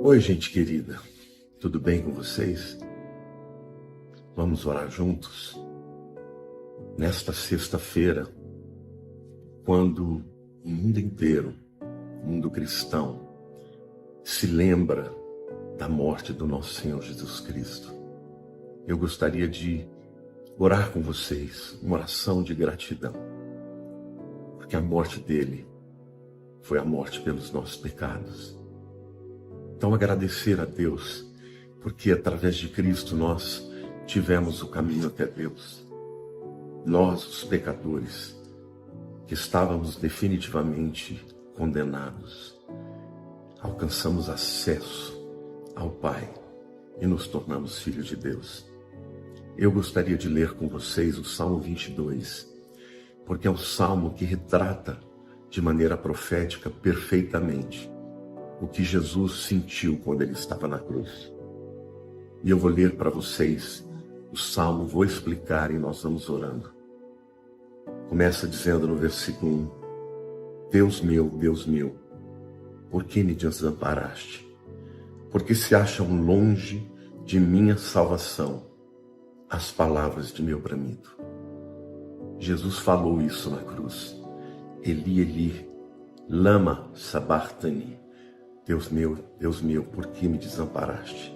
Oi, gente querida, tudo bem com vocês? Vamos orar juntos? Nesta sexta-feira, quando o mundo inteiro, o mundo cristão, se lembra da morte do nosso Senhor Jesus Cristo, eu gostaria de orar com vocês, uma oração de gratidão, porque a morte dele foi a morte pelos nossos pecados. Então, agradecer a Deus, porque através de Cristo nós tivemos o caminho até Deus. Nós, os pecadores, que estávamos definitivamente condenados, alcançamos acesso ao Pai e nos tornamos filhos de Deus. Eu gostaria de ler com vocês o Salmo 22, porque é um salmo que retrata de maneira profética perfeitamente o que Jesus sentiu quando ele estava na cruz. E eu vou ler para vocês o salmo, vou explicar e nós vamos orando. Começa dizendo no versículo 1: Deus meu, por que me desamparaste? Porque se acham longe de minha salvação as palavras de meu bramido. Jesus falou isso na cruz. Eli, Eli, lama sabachthani. Deus meu, por que me desamparaste?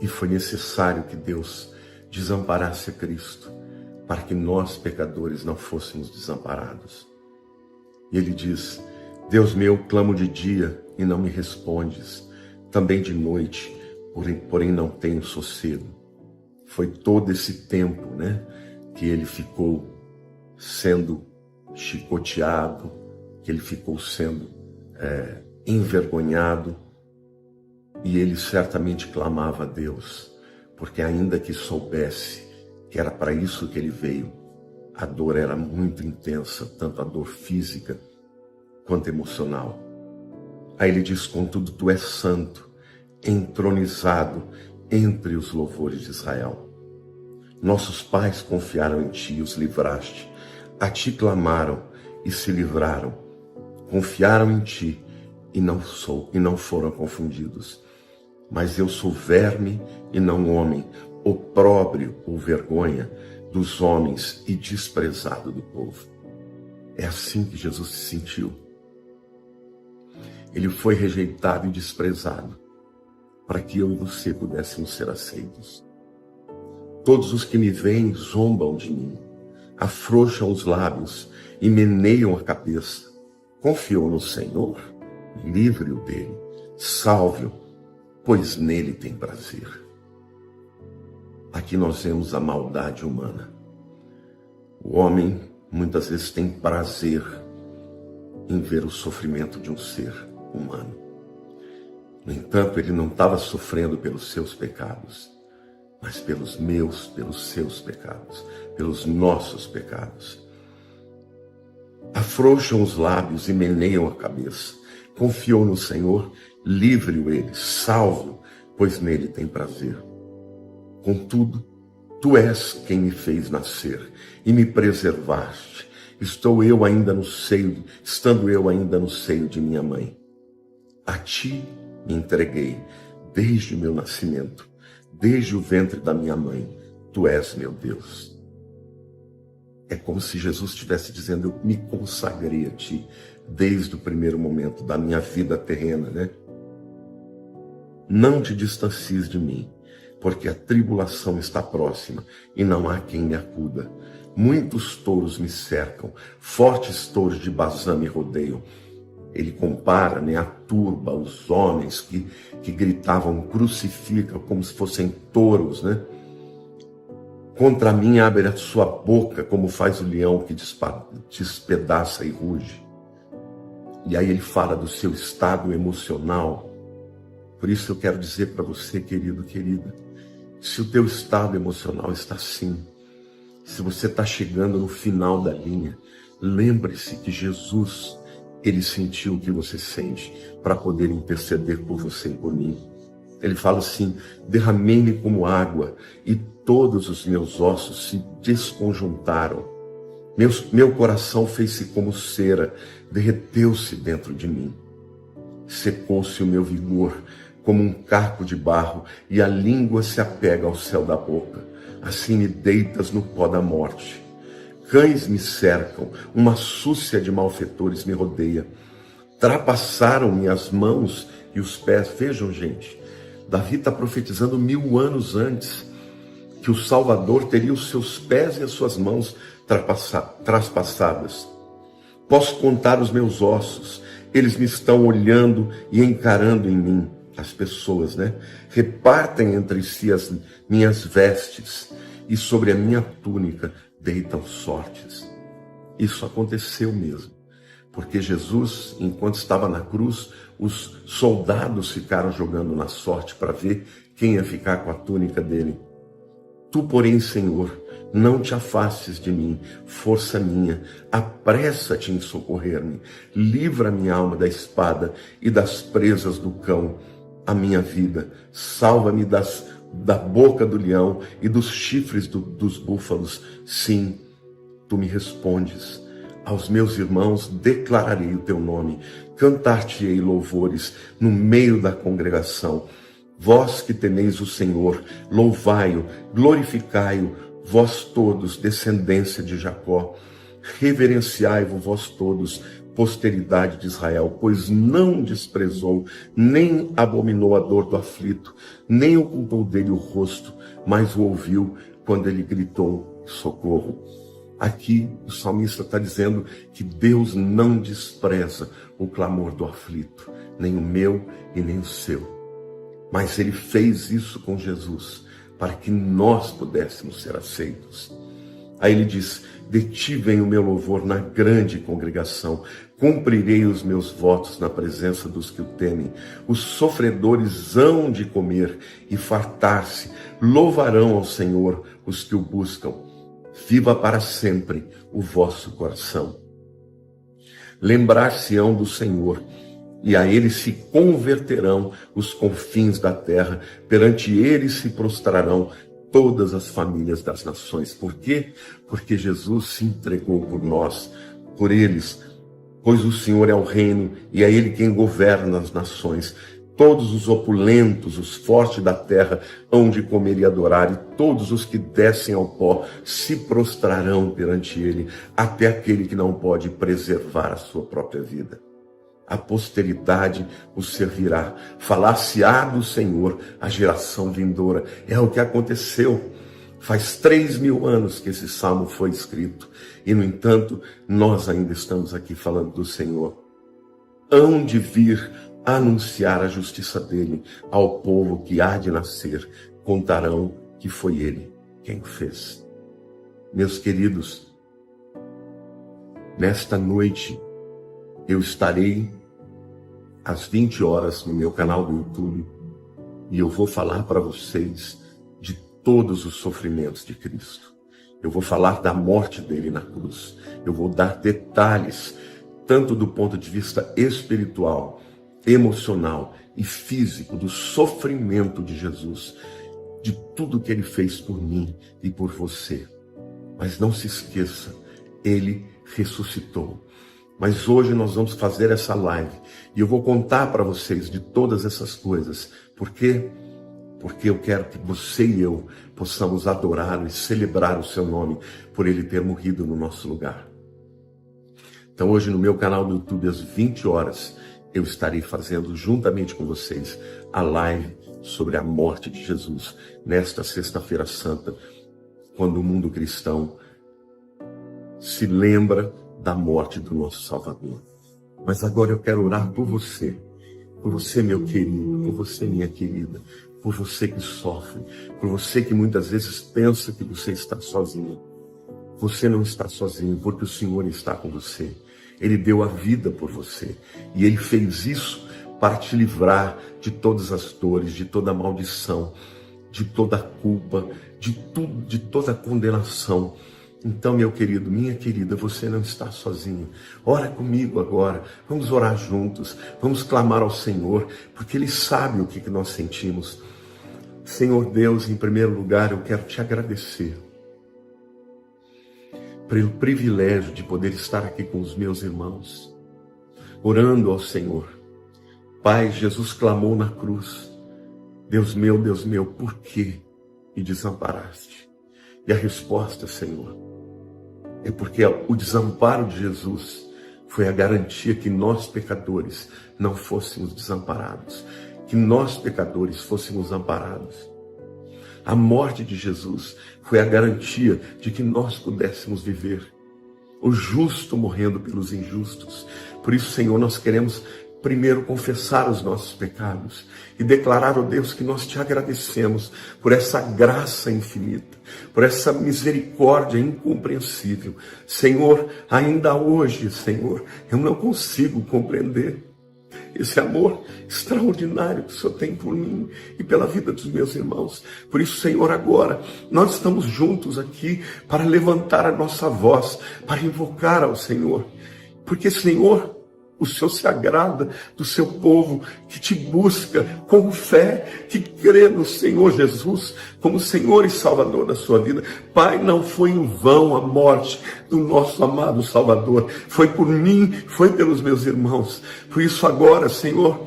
E foi necessário que Deus desamparasse a Cristo, para que nós, pecadores, não fôssemos desamparados. E ele diz: Deus meu, clamo de dia e não me respondes, também de noite, porém não tenho sossego. Foi todo esse tempo, que ele ficou sendo chicoteado, que ele ficou sendo envergonhado, e ele certamente clamava a Deus, porque ainda que soubesse que era para isso que ele veio, a dor era muito intensa, tanto a dor física quanto emocional. Aí ele diz: contudo, tu és santo, entronizado entre os louvores de Israel. Nossos pais confiaram em ti e os livraste, a ti clamaram e se livraram, confiaram em ti e não foram confundidos. Mas eu sou verme e não homem, opróbrio ou vergonha dos homens e desprezado do povo. É assim que Jesus se sentiu. Ele foi rejeitado e desprezado, para que eu e você pudéssemos ser aceitos. Todos os que me veem zombam de mim, afrouxam os lábios e meneiam a cabeça. Confiou no Senhor? Livre-o dele, salve-o, pois nele tem prazer. Aqui nós vemos a maldade humana. O homem muitas vezes tem prazer em ver o sofrimento de um ser humano. No entanto, ele não estava sofrendo pelos seus pecados, mas pelos seus pecados, pelos nossos pecados. Afrouxam os lábios e meneiam a cabeça. Confiou no Senhor, livre-o ele, salve-o, pois nele tem prazer. Contudo, tu és quem me fez nascer e me preservaste, estando eu ainda no seio de minha mãe. A ti me entreguei desde o meu nascimento, desde o ventre da minha mãe, tu és meu Deus. É como se Jesus estivesse dizendo: eu me consagrei a ti desde o primeiro momento da minha vida terrena, Não te distancies de mim, porque a tribulação está próxima e não há quem me acuda. Muitos touros me cercam, fortes touros de Bazã me rodeiam. Ele compara, a turba, os homens que gritavam crucifica, como se fossem touros, Contra mim abre a sua boca, como faz o leão que despedaça e ruge. E aí ele fala do seu estado emocional. Por isso eu quero dizer para você, querido, querida, se o teu estado emocional está assim, se você está chegando no final da linha, lembre-se que Jesus, ele sentiu o que você sente para poder interceder por você e por mim. Ele fala assim: derramei-me como água e todos os meus ossos se desconjuntaram. Meu coração fez-se como cera, derreteu-se dentro de mim. Secou-se o meu vigor como um caco de barro, e a língua se apega ao céu da boca. Assim me deitas no pó da morte. Cães me cercam, uma súcia de malfeitores me rodeia. Trapassaram-me as mãos e os pés. Vejam, gente, Davi está profetizando 1000 anos antes que o Salvador teria os seus pés e as suas mãos traspassadas. Posso contar os meus ossos, eles me estão olhando e encarando em mim. As pessoas, repartem entre si as minhas vestes e sobre a minha túnica deitam sortes. Isso aconteceu mesmo, porque Jesus, enquanto estava na cruz, os soldados ficaram jogando na sorte para ver quem ia ficar com a túnica dele. Tu, porém, Senhor, não te afastes de mim, força minha, apressa-te em socorrer-me, livra minha alma da espada e das presas do cão, a minha vida, salva-me da boca do leão e dos chifres dos búfalos. Sim, tu me respondes. Aos meus irmãos declararei o teu nome, cantar-te-ei louvores no meio da congregação. Vós que temeis o Senhor, louvai-o, glorificai-o, vós todos, descendência de Jacó. Reverenciai-vos vós todos, posteridade de Israel, pois não desprezou, nem abominou a dor do aflito, nem ocultou dele o rosto, mas o ouviu quando ele gritou socorro. Aqui o salmista está dizendo que Deus não despreza o clamor do aflito, nem o meu e nem o seu. Mas ele fez isso com Jesus, para que nós pudéssemos ser aceitos. Aí ele diz: de ti vem o meu louvor na grande congregação, cumprirei os meus votos na presença dos que o temem. Os sofredores hão de comer e fartar-se, louvarão ao Senhor os que o buscam. Viva para sempre o vosso coração. Lembrar-se-ão do Senhor, e a ele se converterão os confins da terra, perante ele se prostrarão todas as famílias das nações. Por quê? Porque Jesus se entregou por nós, por eles, pois o Senhor é o reino e é ele quem governa as nações. Todos os opulentos, os fortes da terra, hão de comer e adorar, e todos os que descem ao pó se prostrarão perante ele, até aquele que não pode preservar a sua própria vida. A posteridade o servirá, falar-se-á do Senhor a geração vindoura. É o que aconteceu. Faz 3000 anos que esse salmo foi escrito, e no entanto, nós ainda estamos aqui falando do Senhor. Hão de vir anunciar a justiça dele ao povo que há de nascer, contarão que foi ele quem o fez. Meus queridos, nesta noite eu estarei às 20 horas no meu canal do YouTube e eu vou falar para vocês de todos os sofrimentos de Cristo. Eu vou falar da morte dele na cruz. Eu vou dar detalhes, tanto do ponto de vista espiritual, emocional e físico, do sofrimento de Jesus, de tudo que ele fez por mim e por você. Mas não se esqueça, ele ressuscitou. Mas hoje nós vamos fazer essa live e eu vou contar para vocês de todas essas coisas. Por quê? Porque eu quero que você e eu possamos adorar e celebrar o seu nome por ele ter morrido no nosso lugar. Então hoje no meu canal do YouTube, às 20 horas, eu estarei fazendo juntamente com vocês a live sobre a morte de Jesus, nesta sexta-feira santa, quando o mundo cristão se lembra da morte do nosso Salvador. Mas agora eu quero orar por você, meu querido, por você, minha querida, por você que sofre, por você que muitas vezes pensa que você está sozinho. Você não está sozinho, porque o Senhor está com você. Ele deu a vida por você. E Ele fez isso para te livrar de todas as dores, de toda a maldição, de toda a culpa, de tudo, de toda a condenação. Então, meu querido, minha querida, você não está sozinho. Ora comigo agora. Vamos orar juntos. Vamos clamar ao Senhor, porque Ele sabe o que nós sentimos. Senhor Deus, em primeiro lugar, eu quero te agradecer pelo privilégio de poder estar aqui com os meus irmãos, orando ao Senhor. Pai, Jesus clamou na cruz, Deus meu, por que me desamparaste? E a resposta, Senhor, é porque o desamparo de Jesus foi a garantia que nós, pecadores, não fôssemos desamparados, que nós, pecadores, fôssemos amparados. A morte de Jesus foi a garantia de que nós pudéssemos viver. O justo morrendo pelos injustos. Por isso, Senhor, nós queremos primeiro confessar os nossos pecados e declarar, ó Deus, que nós te agradecemos por essa graça infinita, por essa misericórdia incompreensível. Senhor, ainda hoje, Senhor, eu não consigo compreender esse amor extraordinário que o Senhor tem por mim e pela vida dos meus irmãos. Por isso, Senhor, agora nós estamos juntos aqui para levantar a nossa voz, para invocar ao Senhor. Porque, Senhor, o Senhor se agrada do seu povo que te busca com fé, que crê no Senhor Jesus como Senhor e Salvador da sua vida. Pai, não foi em vão a morte do nosso amado Salvador. Foi por mim, foi pelos meus irmãos. Por isso agora, Senhor,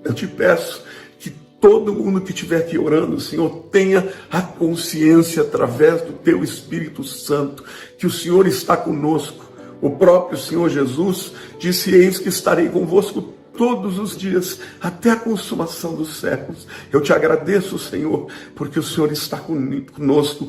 eu te peço que todo mundo que estiver aqui orando, Senhor, tenha a consciência através do teu Espírito Santo que o Senhor está conosco. O próprio Senhor Jesus disse: eis que estarei convosco todos os dias, até a consumação dos séculos. Eu te agradeço, Senhor, porque o Senhor está conosco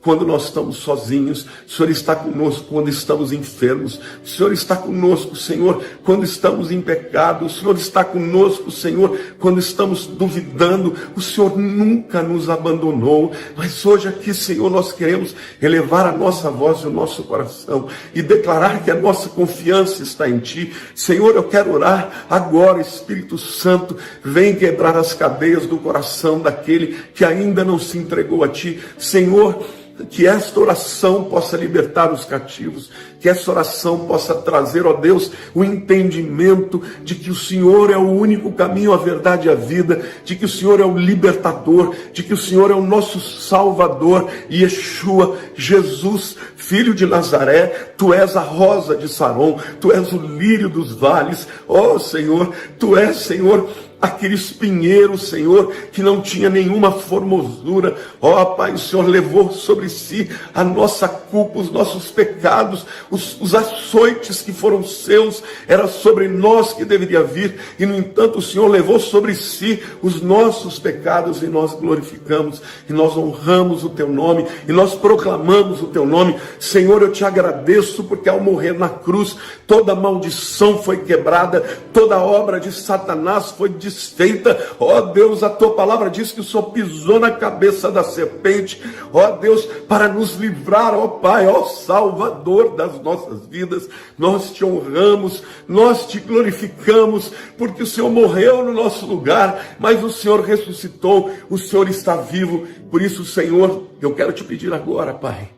quando nós estamos sozinhos. O Senhor está conosco quando estamos enfermos. O Senhor está conosco, Senhor, quando estamos em pecado. O Senhor está conosco, Senhor, quando estamos duvidando. O Senhor nunca nos abandonou. Mas hoje aqui, Senhor, nós queremos elevar a nossa voz e o nosso coração e declarar que a nossa confiança está em Ti. Senhor, eu quero orar agora, Espírito Santo, vem quebrar as cadeias do coração daquele que ainda não se entregou a Ti. Senhor, que esta oração possa libertar os cativos, que esta oração possa trazer, ó Deus, o entendimento de que o Senhor é o único caminho, a verdade e a vida, de que o Senhor é o libertador, de que o Senhor é o nosso Salvador, Yeshua, Jesus, Filho de Nazaré. Tu és a rosa de Saron, Tu és o lírio dos vales, ó Senhor, Tu és, Senhor, aquele espinheiro, Senhor, que não tinha nenhuma formosura. Ó Pai, o Senhor levou sobre si a nossa culpa, os nossos pecados, os açoites que foram seus, era sobre nós que deveria vir, e no entanto o Senhor levou sobre si os nossos pecados, e nós glorificamos, e nós honramos o Teu nome, e nós proclamamos o Teu nome. Senhor, eu te agradeço, porque ao morrer na cruz, toda maldição foi quebrada, toda obra de Satanás foi desfeita. Ó Deus, a Tua palavra diz que o Senhor pisou na cabeça da serpente, ó Deus, para nos livrar, ó Pai, ó Salvador das nossas vidas. Nós te honramos, nós te glorificamos, porque o Senhor morreu no nosso lugar, mas o Senhor ressuscitou, o Senhor está vivo. Por isso, Senhor, eu quero te pedir agora, Pai,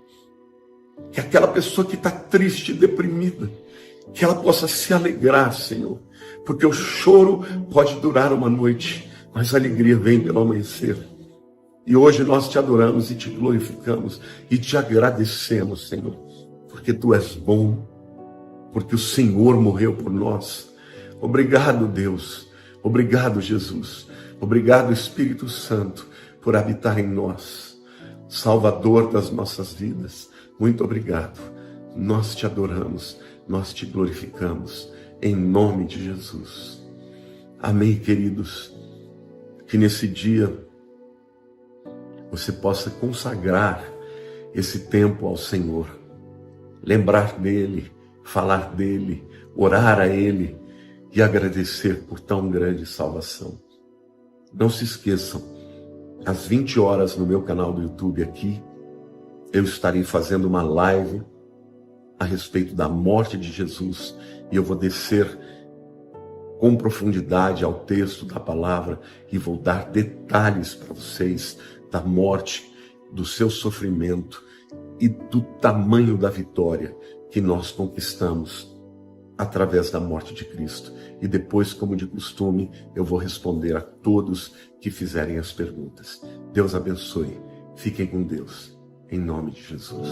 que aquela pessoa que está triste, deprimida, que ela possa se alegrar, Senhor, porque o choro pode durar uma noite, mas a alegria vem pelo amanhecer. E hoje nós te adoramos e te glorificamos e te agradecemos, Senhor, porque Tu és bom, porque o Senhor morreu por nós. Obrigado, Deus. Obrigado, Jesus. Obrigado, Espírito Santo, por habitar em nós, Salvador das nossas vidas. Muito obrigado. Nós te adoramos, nós te glorificamos, em nome de Jesus. Amém, queridos. Que nesse dia você possa consagrar esse tempo ao Senhor, lembrar dele, falar dele, orar a ele e agradecer por tão grande salvação. Não se esqueçam, às 20 horas no meu canal do YouTube aqui, eu estarei fazendo uma live a respeito da morte de Jesus e eu vou descer com profundidade ao texto da palavra e vou dar detalhes para vocês da morte, do seu sofrimento e do tamanho da vitória que nós conquistamos através da morte de Cristo. E depois, como de costume, eu vou responder a todos que fizerem as perguntas. Deus abençoe. Fiquem com Deus. Em nome de Jesus.